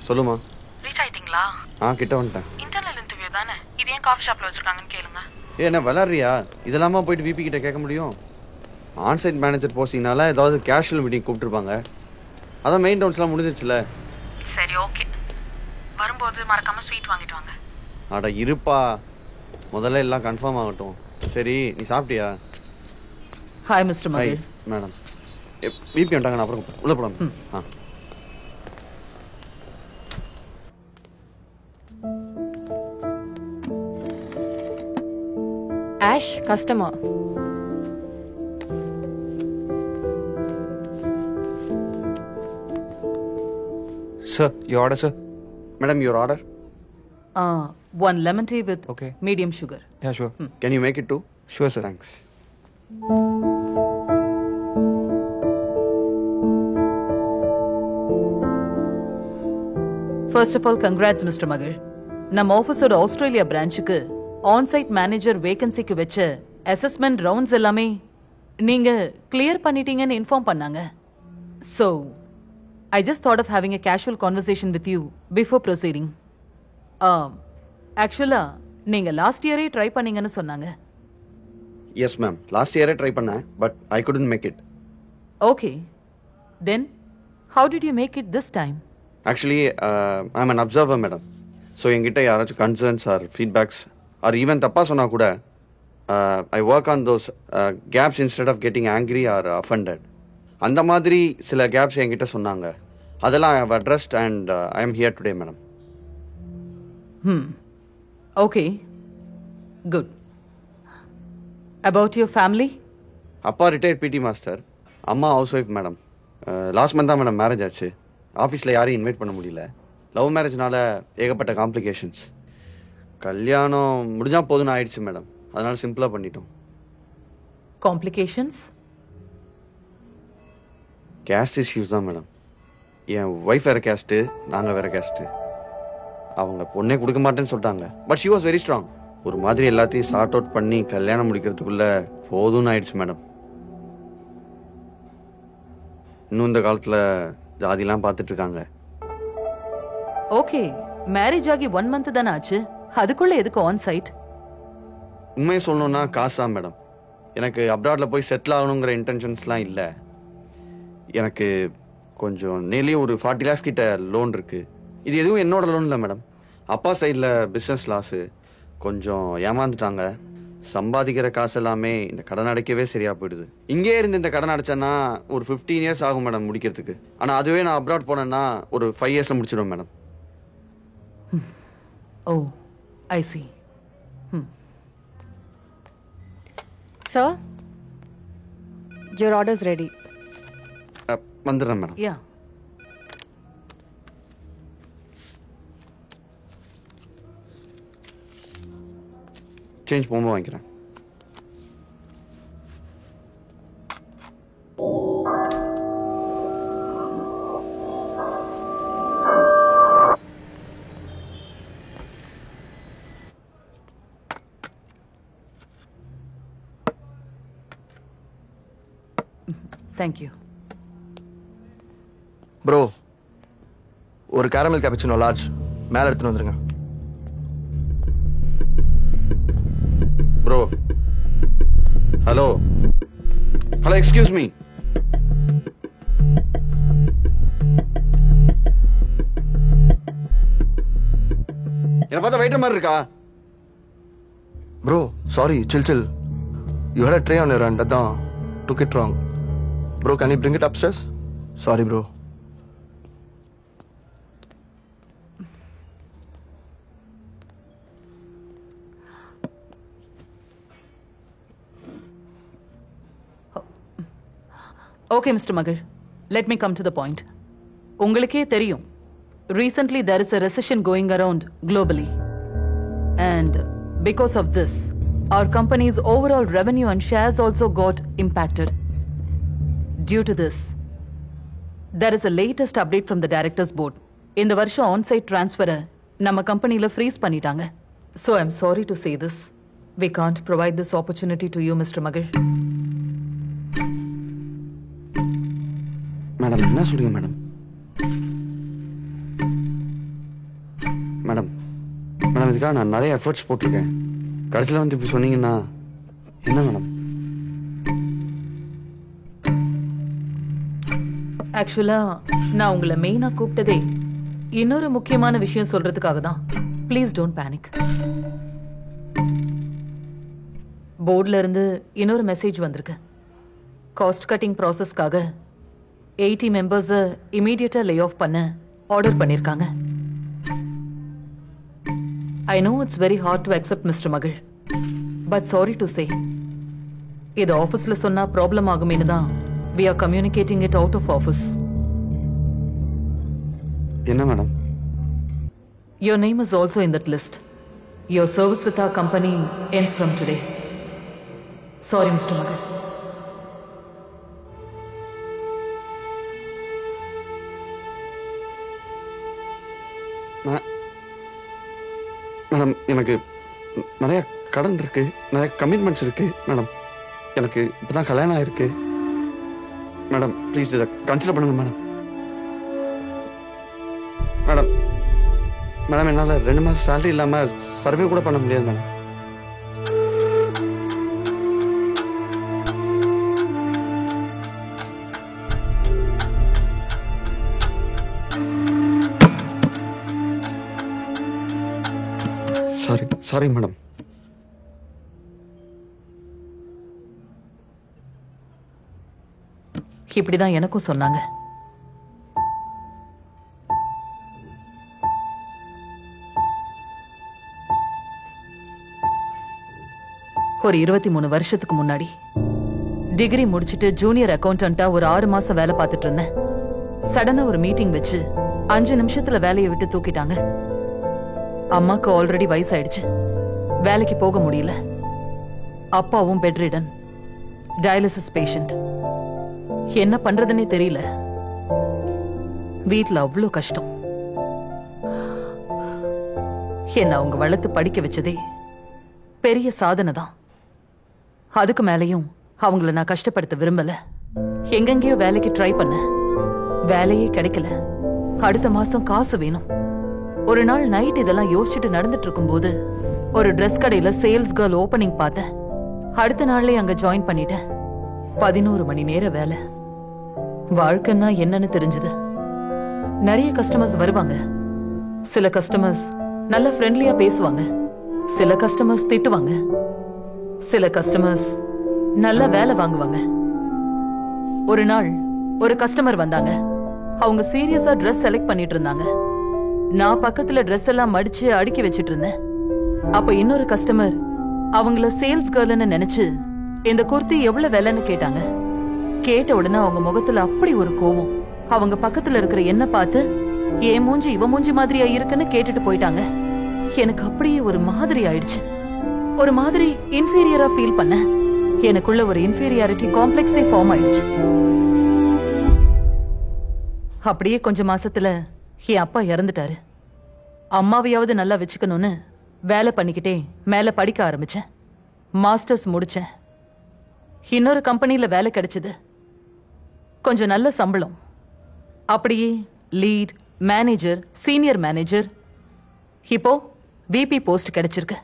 சொல்லுமா. ரீச் ஆயிட்டீங்களா? கிட்ட வந்துட்டேன். இன்டர்னல் இன்டர்வியூ தானே, இது ஏன் காஃபி ஷாப்ல வச்சிருக்காங்கன்னு கேளுங்க. என்ன விளாட்றியா? இதெல்லாமா போயிட்டு விபி கிட்ட கேட்க முடியும்? ஆன்சைட் மேனேஜர் போஸ்டிங்னால ஏதாவது கேஷுவல் மீட்டிங் கூப்பிட்டுருப்பாங்க. அதான் மெயின் ரவுண்ட்ஸ்லாம் முடிஞ்சிச்சுல. சரி ஓகே, வரும்போது மறக்காம ஸ்வீட் வாங்கிட்டு வாங்க. அட இருப்பா, முதல்ல எல்லாம் கன்ஃபார்ம் ஆகட்டும். சரி, நீ சாப்பிட்டியா? ஹாய் மிஸ்டர் மகிழ். மேடம், விபி வந்துட்டாங்க, நான் அப்புறம் உள்ள போலாம். Ash, customer. Sir, your order, sir. Madam, your order? One lemon tea with medium sugar. Yeah, sure. Can you make it too? Sure, sir. Thanks. First of all, congrats, Mr. Magar. நம்ம ஆஃபீஸோட Australia பிரான்ச்சுக்கு onsite manager வேகன்சிக்கு வச்ச assessment rounds எல்லாமே நீங்க clear பண்ணிட்டீங்கன்னு inform பண்ணாங்க. So I just thought of having a casual conversation with you before proceeding. Actually நீங்க லாஸ்ட் இயரே ட்ரை பண்ணீங்கன்னு சொன்னாங்க. எஸ் மேம், லாஸ்ட் இயரே ட்ரை பண்ணேன், but I couldn't make it. Okay, then how did you make it this time? Actually, I'm an observer, madam. So என்கிட்ட யாராச்சும் concerns or feedbacks or even தப்பாக சொன்னால் கூட I work on those gaps instead of getting angry or offended. அந்த மாதிரி சில கேப்ஸ் என்கிட்ட சொன்னாங்க. அதெல்லாம் I have addressed and I am here today, madam. Okay, good. About your family? அப்பா ரிட்டையர்ட் பிடி மாஸ்டர், அம்மா housewife madam. Last month தான் மேடம் மேரேஜ் ஆச்சு. ஆஃபீஸில் யாரையும் இன்வைட் பண்ண முடியல. லவ் மேரேஜ்னால ஏகப்பட்ட காம்ப்ளிகேஷன்ஸ். கல்யாணம் முடிஞ்சால் போதுன்னு ஆயிடுச்சு மேடம். அதனால சிம்பிளாக பண்ணிட்டோம். காம்ப்ளிகேஷன்ஸ்? கேஸ்ட் இஷ்யூஸ் தான் மேடம். என் ஒய்ஃப் வேறு கேஸ்ட்டு, நாங்கள் வேறு கேஸ்ட்டு. அவங்க பொண்ணே கொடுக்க மாட்டேன்னு சொல்லிட்டாங்க. But she was very strong. ஒரு மாதிரி எல்லாத்தையும் சார்ட் அவுட் பண்ணி கல்யாணம் முடிக்கிறதுக்குள்ள போதும்னு ஆயிடுச்சு மேடம். இன்னும் இந்த காலத்தில் ஜாதிலாம் பார்த்துட்டு இருக்காங்க. ஓகே, மேரேஜ் ஆகி 1 month தானே ஆச்சு, அதுக்குள்ள எதுக்கு ஆன் சைட்? உண்மையை சொல்லணும்னா காசா மேடம். எனக்கு அப்ராடில் போய் செட்டில் ஆகணுங்கிற இன்டென்ஷன்ஸ்லாம் இல்லை. எனக்கு கொஞ்சம் நேர்லி ஒரு 40 lakhs கிட்ட லோன் இருக்குது. இது எதுவும் என்னோட லோன் இல்லை மேடம். அப்பா சைடில் பிஸ்னஸ் லாஸு, கொஞ்சம் ஏமாந்துட்டாங்க. சம்பாதிக்கிற காசு எல்லாமே இந்த கடன் அடைக்கவே சரியாக போயிடுது. இங்கே இருந்து இந்த கடன் அடைச்சேன்னா ஒரு 15 years ஆகும் மேடம் முடிக்கிறதுக்கு. ஆனால் அதுவே நான் அப்ராட் போனேன்னா ஒரு 5 yearsல முடிச்சிடுவேன் madam. Oh, I see. Sir, your order's ready. வந்துடுறேன் மேடம். Yeah. சேஞ்ச் போகும்போது வாங்கிக்கிறேன். Thank you. ப்ரோ, ஒரு கேரமல் கேப்பச்சினோ லார்ஜ் மேலே எடுத்துன்னு வந்துருங்க. Bro, hello hello, excuse me. என்ன பார்த்தா வெயிட்டர் மாதிரி இருக்கா? Bro, sorry, chill. You had a tray on your hand, அதான் took it wrong. Bro, can you bring it upstairs? Sorry, bro. Okay, Mr. Magar. Let me come to the point. உங்களுக்கே தெரியும், recently there is a recession going around globally. And because of this, our company's overall revenue and shares also got impacted. Due to this, there is a latest update from the directors board. இந்த வருஷம் on-site transfer நம்ம கம்பெனில freeze பண்ணிட்டாங்க. So I'm sorry to say this. We can't provide this opportunity to you, Mr. Magar. Madam, என்ன சொல்றீங்க madam? இதுக்காக நான் நிறைய எஃபர்ட்ஸ் போட்டிருக்கேன். கடைசியில் வந்து இப்படி சொன்னீங்கன்னா என்ன மேடம்? ஆக்சுவலா நான் உங்களை மெயினா கூப்பிட்டதே இன்னொரு முக்கியமான விஷயம் சொல்றதுக்காக தான். Please don't panic. போர்ட்ல இருந்து இன்னொரு மெசேஜ் வந்திருக்கு. காஸ்ட் கட்டிங் ப்ராசஸ்க்காக 80 மெம்பர்ஸை இமீடியட்டா லே ஆஃப் பண்ண ஆர்டர் பண்ணிருக்காங்க. I know it's very hard to accept mister மகிழ், பட் சாரி டு சே இது ஆஃபீஸ்ல சொன்னா ப்ராப்ளம் ஆகுமேனு தான் we are communicating it out of office. என்ன madam? Your name is also in that list. Your service with our company ends from today. Sorry, Mr. Magar. Madam, எனக்கு நிறைய கடன் இருக்கு, நிறைய கமிட்மெண்ட்ஸ் இருக்கு மேடம். எனக்கு இப்பதான் கல்யாணம் ஆயிருக்கு மேடம். ப்ளீஸ் இதை கன்சிடர் பண்ணுங்க மேடம். மேடம் மேடம் என்னால் 2 மாதம் சேலரி இல்லாமல் சர்வே கூட பண்ண முடியாது மேடம். Sorry madam. இப்படிதான் எனக்கும் சொன்னாங்க. ஒரு 23 வருஷத்துக்கு முன்னாடி டிகிரி முடிச்சிட்டு ஜூனியர் அக்கௌண்டன்ட்டா ஒரு 6 மாசம் வேலை பார்த்துட்டு இருந்தேன். சடனா ஒரு மீட்டிங் வச்சு 5 நிமிஷத்துல வேலையை விட்டு தூக்கிட்டாங்க. அம்மாக்கு ஆல்ரெடி வயசாயிடுச்சு, வேலைக்கு போக முடியல. அப்பாவும் பெட் ரிடன், டயாலிசிஸ் பேஷண்ட். என்ன பண்றதுன்னே தெரியல. வீட்ல அவ்வளோ கஷ்டம். என்ன அவங்க வளர்த்து படிக்க வச்சதே பெரிய சாதனை தான். அதுக்கு மேலையும் அவங்கள நான் கஷ்டப்படுத்த விரும்பல. எங்கெங்கயோ வேலைக்கு ட்ரை பண்ண, வேலையே கிடைக்கல. அடுத்த மாசம் காசு வேணும். ஒரு நாள் நைட் இதெல்லாம் யோசிச்சுட்டு நடந்துட்டு இருக்கும்போது ஒரு ட்ரெஸ் கடையில சேல்ஸ் கேர்ள் ஓபனிங் பார்த்தேன். அடுத்த நாள்லயே அங்க ஜாயின் பண்ணிட்டேன். 11 மணி நேர வேலை. வாழ்க்கைன்னா என்னன்னு தெரிஞ்சது. நிறைய கஸ்டமர்ஸ் வருவாங்க. சில கஸ்டமர்ஸ் நல்ல ஃப்ரெண்ட்லியா பேசுவாங்க, சில கஸ்டமர்ஸ் திட்டுவாங்க, சில கஸ்டமர்ஸ் நல்ல வேலை வாங்குவாங்க. ஒரு நாள் ஒரு கஸ்டமர் வந்தாங்க. அவங்க சீரியஸா ட்ரெஸ் செலக்ட் பண்ணிட்டு இருந்தாங்க. நான் பக்கத்துல ட்ரெஸ் எல்லாம் மடிச்சு அடுக்கி வச்சிட்டு இருந்தேன். அப்ப இன்னொரு கஸ்டமர் அவங்கள சேல்ஸ் கேர்ள்னு நினைச்சு இந்த குர்த்தி எவ்வளவு விலைன்னு கேட்டாங்க. கேட்ட உடனே அவங்க முகத்துல அப்படி ஒரு கோவம். அவங்க பக்கத்துல இருக்கிற என்ன பார்த்து ஏன் மூஞ்சி இவ மூஞ்சி மாதிரியா இருக்குன்னு கேட்டுட்டு போயிட்டாங்க. எனக்கு அப்படியே ஒரு மாதிரி ஆயிடுச்சு. ஒரு மாதிரி இன்ஃபீரியரா ஃபீல் பண்ண. எனக்குள்ள ஒரு இன்ஃபீரியாரிட்டி காம்ப்ளெக்ஸே ஃபார்ம் ஆயிடுச்சு. அப்படியே கொஞ்ச மாசத்துல என் அப்பா இறந்துட்டாரு. அம்மாவையாவது நல்லா வச்சுக்கணும்னு வேலை பண்ணிக்கிட்டே மேல படிக்க ஆரம்பிச்சேன். மாஸ்டர்ஸ் முடிச்சேன். இன்னொரு கம்பெனில வேலை கிடைச்சது. கொஞ்சம் நல்ல சம்பளம். அப்படியே லீட், மேனேஜர், சீனியர் மேனேஜர், இப்போ விபி போஸ்ட் கிடைச்சிருக்கு.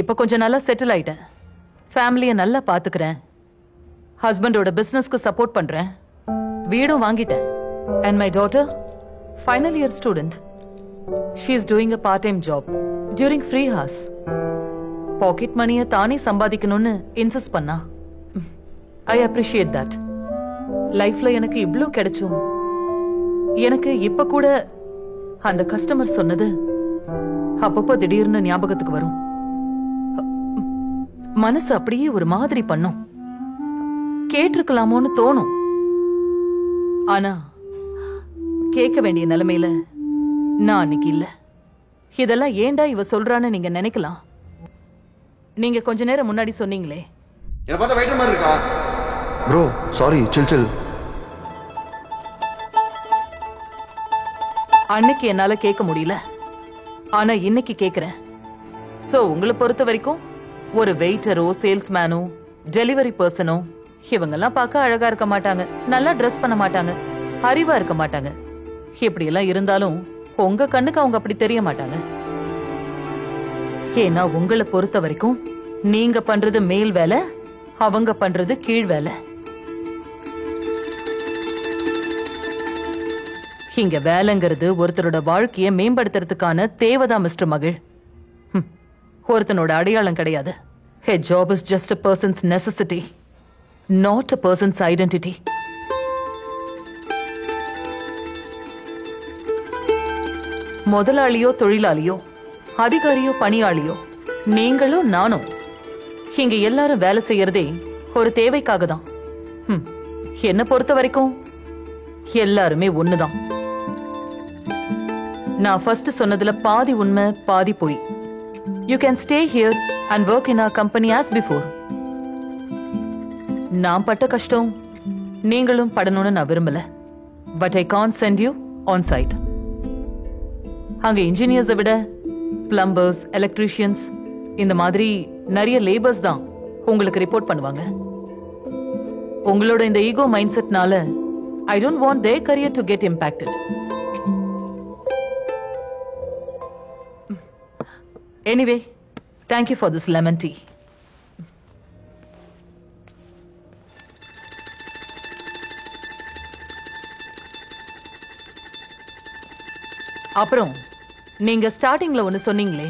இப்போ கொஞ்சம் நல்லா செட்டில் ஆயிட்டேன். ஃபேமிலியை நல்லா பாத்துக்கிறேன். ஹஸ்பண்டோட பிசினஸ்க்கு சப்போர்ட் பண்றேன். வீடும் வாங்கிட்டேன். And my daughter, final year student. She is doing a part-time job during free hours. Pocket money தானே சம்பாதிக்கணும்னு இன்சிஸ்ட் பண்ணா. I appreciate that. லைஃப்ல எனக்கு இவ்ளோ கிடைச்சும் எனக்கு இப்ப கூட அந்த கஸ்டமர் சொன்னது அப்பப்போ திடீர்னு ஞாபகத்துக்கு வரும். மனசு அப்படியே ஒரு மாதிரி பண்ணும். கேட்டிருக்கலாமோன்னு தோணும். ஆனா கேட்க வேண்டிய நிலைமையில நான் அன்னைக்கு இல்ல. இதெல்லாம் ஏண்டா இவ சொல்றான்னு நீங்க நினைக்கலாம். நீங்க கொஞ்ச நேரம் முன்னாடி சொன்னீங்களே, என்ன பார்த்தா வெயிட்டர் மாதிரி இருக்கா? ப்ரோ சாரி, சில். அன்னைக்கு என்னால கேட்க முடியல, ஆனா இன்னைக்கு கேக்குறேன். சோ உங்களை பொறுத்த வரைக்கும் ஒரு வெயிட்டரோ, சேல்ஸ்மேனோ, டெலிவரி பர்சனோ இவங்கெல்லாம் பார்க்க அழகா இருக்க மாட்டாங்க, நல்லா ட்ரெஸ் பண்ண மாட்டாங்க, அறிவா இருக்க மாட்டாங்க. இப்படி எல்லாம் இருந்தாலும் உங்க கண்ணுக்கு அவங்க அப்படி தெரிய மாட்டாங்க. ஏன்னா உங்களை பொறுத்த வரைக்கும் நீங்க பண்றது மேல் வேலை, அவங்க பண்றது கீழ் வேலை. இங்க வேலைங்கிறது ஒருத்தரோட வாழ்க்கையை மேம்படுத்துறதுக்கான தேவைதான் மிஸ்டர் மகிழ். ஒருத்தனோட அடையாளம் கிடையாது. A job is just a person's necessity, not a person's identity. முதலாளியோ தொழிலாளியோ, அதிகாரியோ பணியாளியோ, நீங்களும் நானும் இங்க எல்லாரும் வேலை செய்யறதே ஒரு தேவைக்காக தான். என்ன பொறுத்த வரைக்கும் எல்லாருமே ஒண்ணுதான். நான் ஃபர்ஸ்ட் சொன்னதுல பாதி உண்மை பாதி பொய். You can stay here and work in our company as before. நான் பட்ட கஷ்டம் நீங்களும் படணும்னு நான் விரும்பல. But I can't send you on site. அங்க இன்ஜினியர்ஸை விட பிளம்பர்ஸ், எலக்ட்ரீஷியன்ஸ் இந்த மாதிரி நிறைய லேபர்ஸ் தான் உங்களுக்கு ரிப்போர்ட் பண்ணுவாங்க. உங்களோட இந்த ஈகோ மைண்ட் செட்னால I don't want their career to get impacted. Anyway, thank you for this lemon tea. அப்புறம் நீங்க ஸ்டார்டிங்ல ஒன்னு சொன்னீங்களே,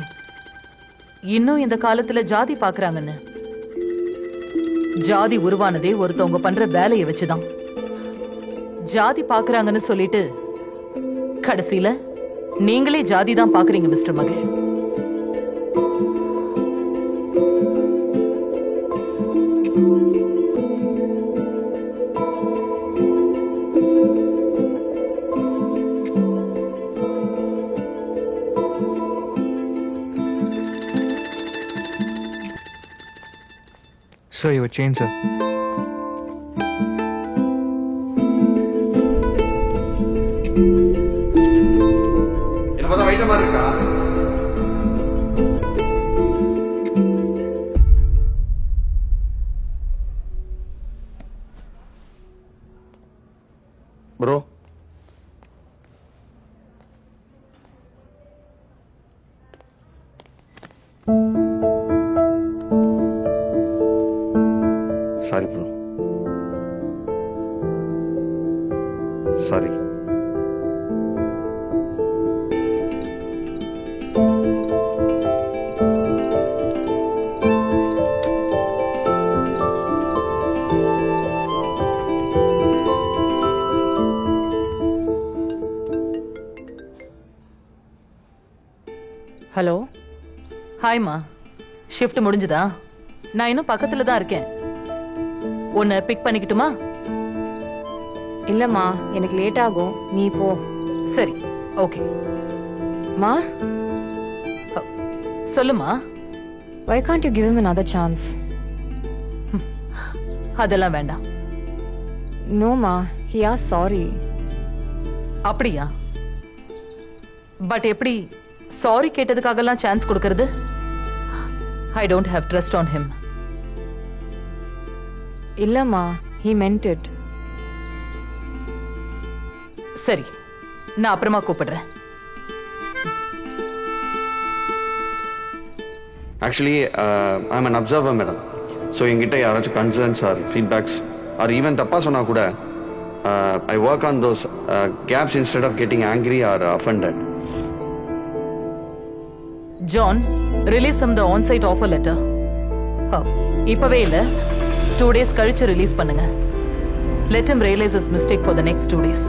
இன்னும் இந்த காலத்துல ஜாதி பாக்குறாங்கன்னு. ஜாதி உருவானதே ஒருத்தவங்க பண்ற வேலையை வச்சுதான். ஜாதி பாக்குறாங்கன்னு சொல்லிட்டு கடைசியில நீங்களே ஜாதி தான் பாக்குறீங்க மிஸ்டர் மகிழ். Sir, your chain, sir. என்ன பார்த்தா வைட்ட மாதிரி இருக்கா? Bro, sorry bro, sorry. Hello. ஹாய்மா, ஷிஃப்ட் முடிஞ்சுதா? நான் இன்னும் பக்கத்துல தான் இருக்கேன். உன்னை பிக் பண்ணிக்கிட்டுமா? இல்லம்மா, எனக்கு லேட் ஆகும், நீ போ. சரி, ஓகே. மா, சொல்லுமா. why can't you give him another chance? அதெல்லாம் வேண்டாம். No ma, he asked sorry. அப்படியா? பட் எப்படி சாரி கேட்டதுக்காகலாம் சான்ஸ் கொடுக்கறது? I don't have trust on him. இல்லம்மா, he meant it. சரி, நான் அப்புறமா கூப்பிடுறேன். Actually I'm an observer madam. So எங்கிட்ட யாராச்சும் concerns or feedbacks or even தப்பாக சொன்னால் கூட I work on those gaps instead of getting angry or offended. John, release the on-site offer letter. இப்பவே இல்ல, 2 days கழிச்சு ரிலீஸ் பண்ணுங்க. Let him realize his mistake for the next 2 days.